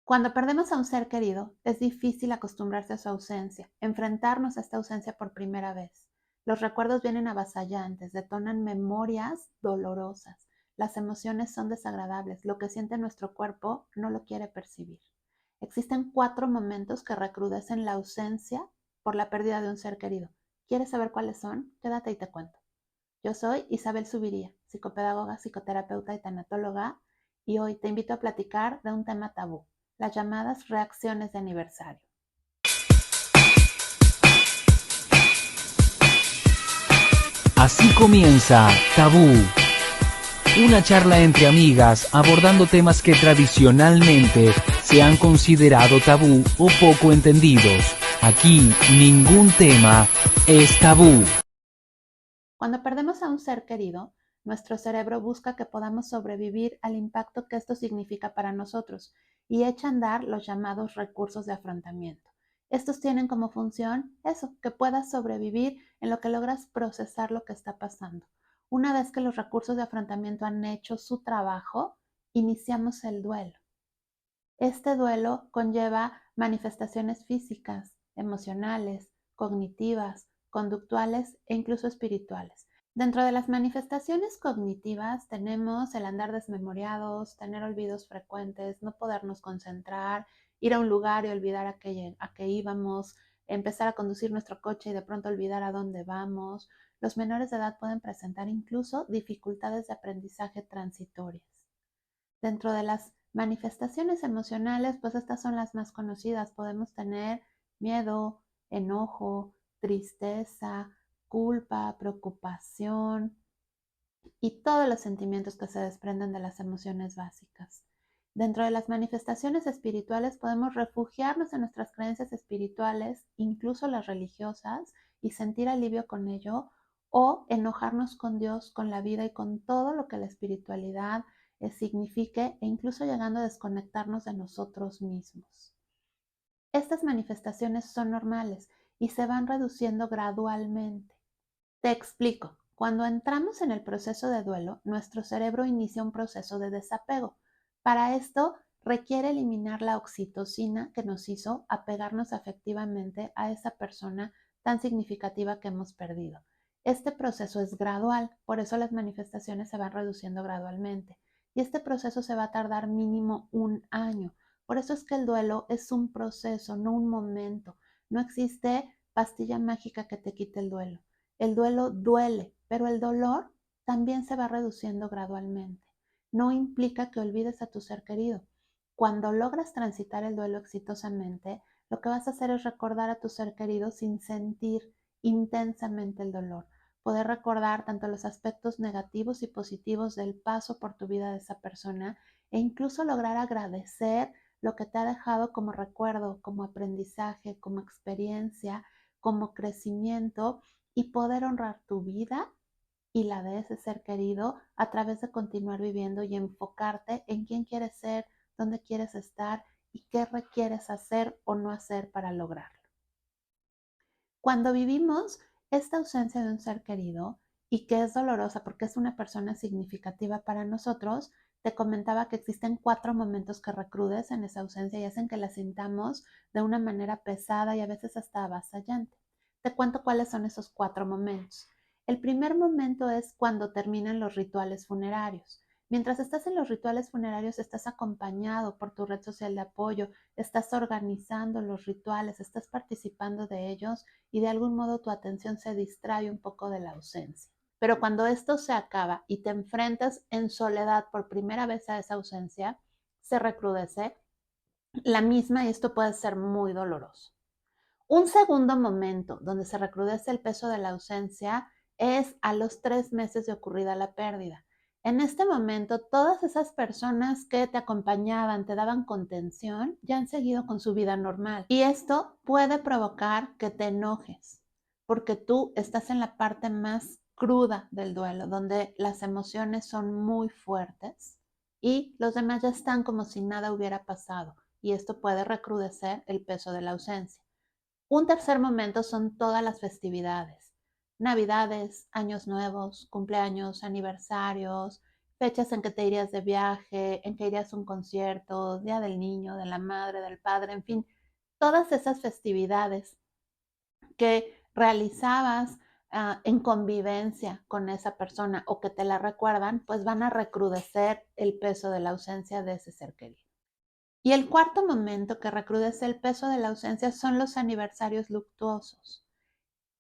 Cuando perdemos a un ser querido, es difícil acostumbrarse a su ausencia, enfrentarnos a esta ausencia por primera vez. Los recuerdos vienen avasallantes, detonan memorias dolorosas. Las emociones son desagradables, lo que siente nuestro cuerpo no lo quiere percibir. Existen 4 momentos que recrudecen la ausencia por la pérdida de un ser querido. ¿Quieres saber cuáles son? Quédate y te cuento. Yo soy Isabel Subiría, psicopedagoga, psicoterapeuta y tanatóloga, y hoy te invito a platicar de un tema tabú, las llamadas reacciones de aniversario. Así comienza Tabú, una charla entre amigas abordando temas que tradicionalmente se han considerado tabú o poco entendidos. Aquí ningún tema es tabú. Cuando perdemos a un ser querido, nuestro cerebro busca que podamos sobrevivir al impacto que esto significa para nosotros y echa a andar los llamados recursos de afrontamiento. Estos tienen como función eso, que puedas sobrevivir en lo que logras procesar lo que está pasando. Una vez que los recursos de afrontamiento han hecho su trabajo, iniciamos el duelo. Este duelo conlleva manifestaciones físicas, emocionales, cognitivas, conductuales e incluso espirituales. Dentro de las manifestaciones cognitivas tenemos el andar desmemoriados, tener olvidos frecuentes, no podernos concentrar, ir a un lugar y olvidar a qué íbamos, empezar a conducir nuestro coche y de pronto olvidar a dónde vamos. Los menores de edad pueden presentar incluso dificultades de aprendizaje transitorias. Dentro de las manifestaciones emocionales, pues estas son las más conocidas. Podemos tener miedo, enojo, tristeza, culpa, preocupación y todos los sentimientos que se desprenden de las emociones básicas. Dentro de las manifestaciones espirituales podemos refugiarnos en nuestras creencias espirituales, incluso las religiosas, y sentir alivio con ello, o enojarnos con Dios, con la vida y con todo lo que la espiritualidad signifique, e incluso llegando a desconectarnos de nosotros mismos. Estas manifestaciones son normales y se van reduciendo gradualmente. Te explico. Cuando entramos en el proceso de duelo, nuestro cerebro inicia un proceso de desapego. Para esto requiere eliminar la oxitocina que nos hizo apegarnos afectivamente a esa persona tan significativa que hemos perdido. Este proceso es gradual, por eso las manifestaciones se van reduciendo gradualmente. Y este proceso se va a tardar mínimo 1 año. Por eso es que el duelo es un proceso, no un momento. No existe pastilla mágica que te quite el duelo. El duelo duele, pero el dolor también se va reduciendo gradualmente. No implica que olvides a tu ser querido. Cuando logras transitar el duelo exitosamente, lo que vas a hacer es recordar a tu ser querido sin sentir intensamente el dolor. Poder recordar tanto los aspectos negativos y positivos del paso por tu vida de esa persona e incluso lograr agradecer lo que te ha dejado como recuerdo, como aprendizaje, como experiencia, como crecimiento y poder honrar tu vida y la de ese ser querido a través de continuar viviendo y enfocarte en quién quieres ser, dónde quieres estar y qué requieres hacer o no hacer para lograrlo. Cuando vivimos esta ausencia de un ser querido y que es dolorosa porque es una persona significativa para nosotros, te comentaba que existen 4 momentos que recrudecen esa ausencia y hacen que la sintamos de una manera pesada y a veces hasta avasallante. Te cuento cuáles son esos 4 momentos. El primer momento es cuando terminan los rituales funerarios. Mientras estás en los rituales funerarios, estás acompañado por tu red social de apoyo, estás organizando los rituales, estás participando de ellos y de algún modo tu atención se distrae un poco de la ausencia. Pero cuando esto se acaba y te enfrentas en soledad por primera vez a esa ausencia, se recrudece la misma y esto puede ser muy doloroso. Un segundo momento donde se recrudece el peso de la ausencia es a los 3 meses de ocurrida la pérdida. En este momento, todas esas personas que te acompañaban, te daban contención, ya han seguido con su vida normal. Y esto puede provocar que te enojes, porque tú estás en la parte más cruda del duelo, donde las emociones son muy fuertes y los demás ya están como si nada hubiera pasado. Y esto puede recrudecer el peso de la ausencia. Un tercer momento son todas las festividades, navidades, años nuevos, cumpleaños, aniversarios, fechas en que te irías de viaje, en que irías a un concierto, Día del Niño, de la Madre, del Padre, en fin, todas esas festividades que realizabas en convivencia con esa persona o que te la recuerdan, pues van a recrudecer el peso de la ausencia de ese ser querido. Y el cuarto momento que recrudece el peso de la ausencia son los aniversarios luctuosos.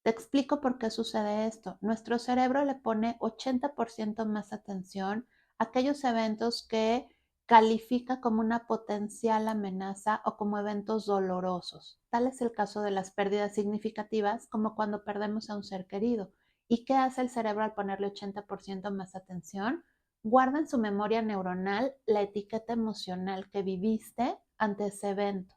Te explico por qué sucede esto. Nuestro cerebro le pone 80% más atención a aquellos eventos que califica como una potencial amenaza o como eventos dolorosos. Tal es el caso de las pérdidas significativas, como cuando perdemos a un ser querido. ¿Y qué hace el cerebro al ponerle 80% más atención? Guarda en su memoria neuronal la etiqueta emocional que viviste ante ese evento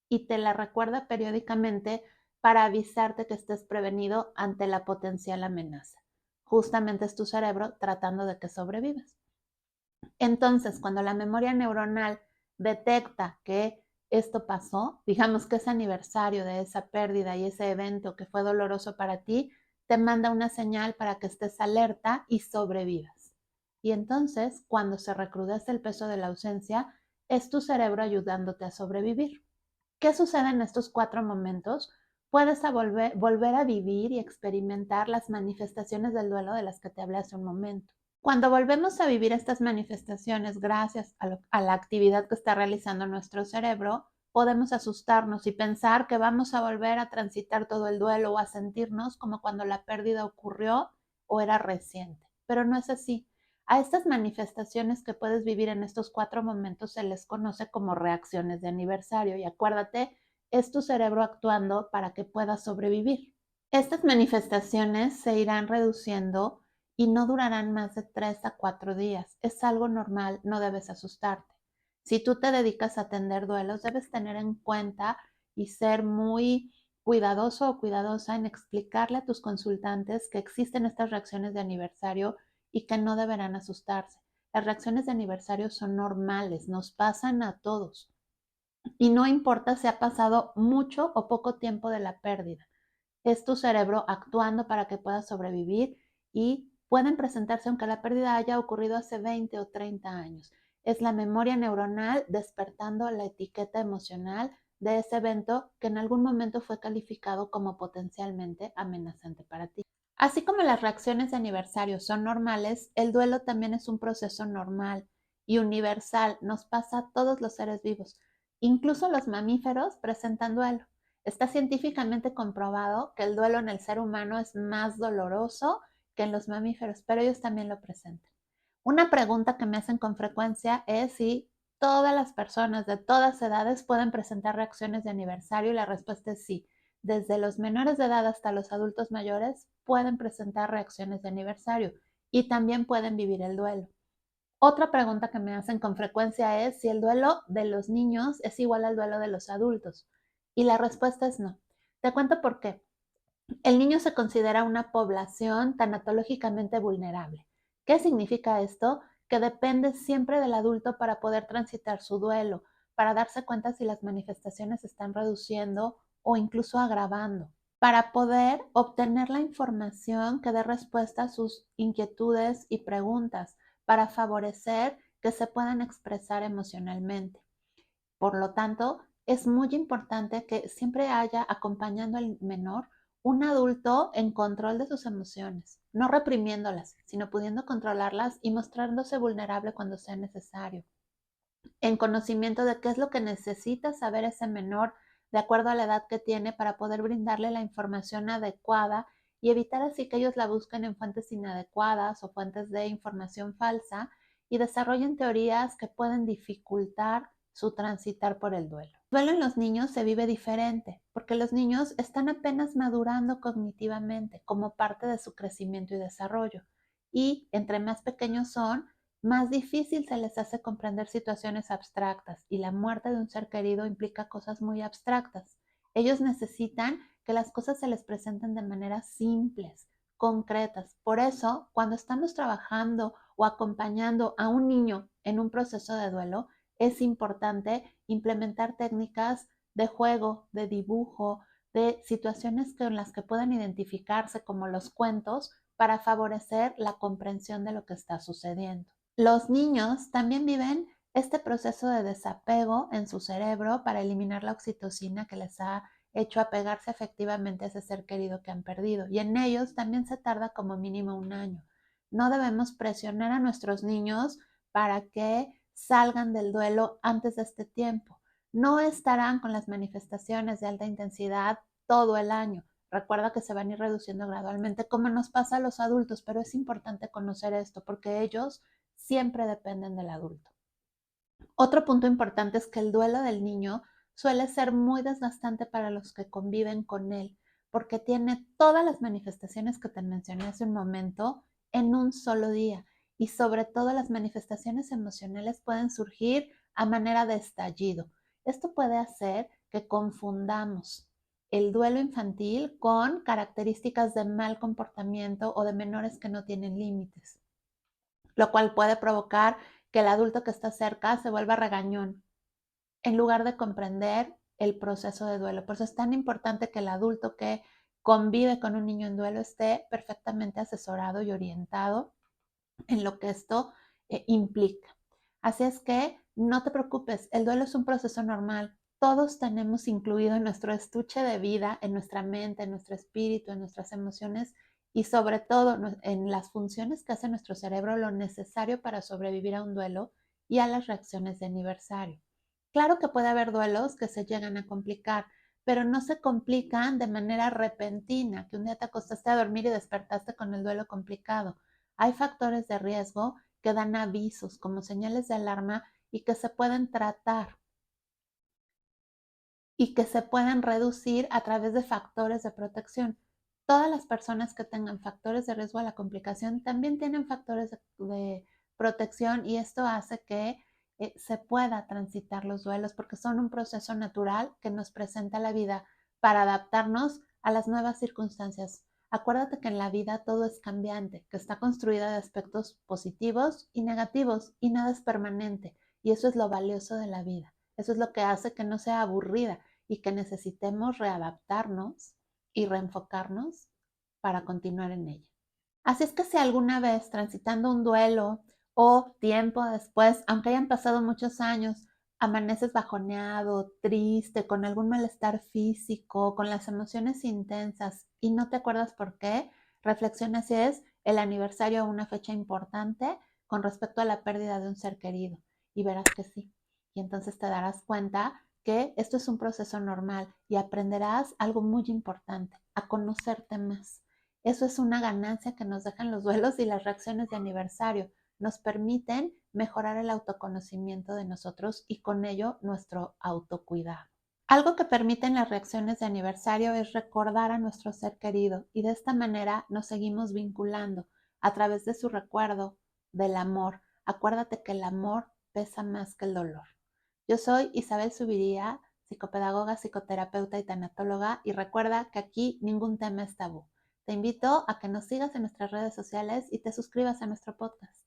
y te la recuerda periódicamente para avisarte que estés prevenido ante la potencial amenaza. Justamente es tu cerebro tratando de que sobrevivas. Entonces, cuando la memoria neuronal detecta que esto pasó, digamos que es aniversario de esa pérdida y ese evento que fue doloroso para ti, te manda una señal para que estés alerta y sobrevivas. Y entonces, cuando se recrudece el peso de la ausencia, es tu cerebro ayudándote a sobrevivir. ¿Qué sucede en estos 4 momentos? Puedes volver a vivir y experimentar las manifestaciones del duelo de las que te hablé hace un momento. Cuando volvemos a vivir estas manifestaciones gracias a la actividad que está realizando nuestro cerebro, podemos asustarnos y pensar que vamos a volver a transitar todo el duelo o a sentirnos como cuando la pérdida ocurrió o era reciente. Pero no es así. A estas manifestaciones que puedes vivir en estos 4 momentos se les conoce como reacciones de aniversario y acuérdate, es tu cerebro actuando para que puedas sobrevivir. Estas manifestaciones se irán reduciendo y no durarán más de 3 a 4 días. Es algo normal, no debes asustarte. Si tú te dedicas a atender duelos, debes tener en cuenta y ser muy cuidadoso o cuidadosa en explicarle a tus consultantes que existen estas reacciones de aniversario y que no deberán asustarse. Las reacciones de aniversario son normales, nos pasan a todos. Y no importa si ha pasado mucho o poco tiempo de la pérdida. Es tu cerebro actuando para que puedas sobrevivir y pueden presentarse aunque la pérdida haya ocurrido hace 20 o 30 años. Es la memoria neuronal despertando la etiqueta emocional de ese evento que en algún momento fue calificado como potencialmente amenazante para ti. Así como las reacciones de aniversario son normales, el duelo también es un proceso normal y universal. Nos pasa a todos los seres vivos. Incluso los mamíferos presentan duelo. Está científicamente comprobado que el duelo en el ser humano es más doloroso que en los mamíferos, pero ellos también lo presentan. Una pregunta que me hacen con frecuencia es si todas las personas de todas edades pueden presentar reacciones de aniversario y la respuesta es sí. Desde los menores de edad hasta los adultos mayores pueden presentar reacciones de aniversario y también pueden vivir el duelo. Otra pregunta que me hacen con frecuencia es si el duelo de los niños es igual al duelo de los adultos. Y la respuesta es no. Te cuento por qué. El niño se considera una población tanatológicamente vulnerable. ¿Qué significa esto? Que depende siempre del adulto para poder transitar su duelo, para darse cuenta si las manifestaciones se están reduciendo o incluso agravando, para poder obtener la información que dé respuesta a sus inquietudes y preguntas, para favorecer que se puedan expresar emocionalmente. Por lo tanto, es muy importante que siempre haya acompañando al menor un adulto en control de sus emociones, no reprimiéndolas, sino pudiendo controlarlas y mostrándose vulnerable cuando sea necesario, en conocimiento de qué es lo que necesita saber ese menor de acuerdo a la edad que tiene para poder brindarle la información adecuada y evitar así que ellos la busquen en fuentes inadecuadas o fuentes de información falsa y desarrollen teorías que pueden dificultar su transitar por el duelo. El duelo en los niños se vive diferente porque los niños están apenas madurando cognitivamente como parte de su crecimiento y desarrollo y entre más pequeños son, más difícil se les hace comprender situaciones abstractas y la muerte de un ser querido implica cosas muy abstractas. Ellos necesitan que las cosas se les presenten de manera simples, concretas. Por eso, cuando estamos trabajando o acompañando a un niño en un proceso de duelo, es importante implementar técnicas de juego, de dibujo, de situaciones con las que puedan identificarse como los cuentos para favorecer la comprensión de lo que está sucediendo. Los niños también viven este proceso de desapego en su cerebro para eliminar la oxitocina que les ha hecho apegarse efectivamente a ese ser querido que han perdido. Y en ellos también se tarda como mínimo 1 año. No debemos presionar a nuestros niños para que salgan del duelo antes de este tiempo. No estarán con las manifestaciones de alta intensidad todo el año. Recuerda que se van a ir reduciendo gradualmente, como nos pasa a los adultos, pero es importante conocer esto porque ellos siempre dependen del adulto. Otro punto importante es que el duelo del niño suele ser muy desgastante para los que conviven con él, porque tiene todas las manifestaciones que te mencioné hace un momento en un solo día. Y sobre todo las manifestaciones emocionales pueden surgir a manera de estallido. Esto puede hacer que confundamos el duelo infantil con características de mal comportamiento o de menores que no tienen límites, lo cual puede provocar que el adulto que está cerca se vuelva regañón en lugar de comprender el proceso de duelo. Por eso es tan importante que el adulto que convive con un niño en duelo esté perfectamente asesorado y orientado en lo que esto implica. Así es que no te preocupes, el duelo es un proceso normal. Todos tenemos incluido en nuestro estuche de vida, en nuestra mente, en nuestro espíritu, en nuestras emociones y sobre todo en las funciones que hace nuestro cerebro, lo necesario para sobrevivir a un duelo y a las reacciones de aniversario. Claro que puede haber duelos que se llegan a complicar, pero no se complican de manera repentina, que un día te acostaste a dormir y despertaste con el duelo complicado. Hay factores de riesgo que dan avisos como señales de alarma y que se pueden tratar y que se pueden reducir a través de factores de protección. Todas las personas que tengan factores de riesgo a la complicación también tienen factores de protección y esto hace que se pueda transitar los duelos porque son un proceso natural que nos presenta la vida para adaptarnos a las nuevas circunstancias. Acuérdate que en la vida todo es cambiante, que está construida de aspectos positivos y negativos y nada es permanente. Y eso es lo valioso de la vida. Eso es lo que hace que no sea aburrida y que necesitemos readaptarnos y reenfocarnos para continuar en ella. Así es que si alguna vez transitando un duelo o tiempo después, aunque hayan pasado muchos años, amaneces bajoneado, triste, con algún malestar físico, con las emociones intensas y no te acuerdas por qué, reflexiona si es el aniversario o una fecha importante con respecto a la pérdida de un ser querido y verás que sí. Y entonces te darás cuenta que esto es un proceso normal y aprenderás algo muy importante, a conocerte más. Eso es una ganancia que nos dejan los duelos y las reacciones de aniversario. Nos permiten mejorar el autoconocimiento de nosotros y con ello nuestro autocuidado. Algo que permiten las reacciones de aniversario es recordar a nuestro ser querido y de esta manera nos seguimos vinculando a través de su recuerdo del amor. Acuérdate que el amor pesa más que el dolor. Yo soy Isabel Subiría, psicopedagoga, psicoterapeuta y tanatóloga, y recuerda que aquí ningún tema es tabú. Te invito a que nos sigas en nuestras redes sociales y te suscribas a nuestro podcast.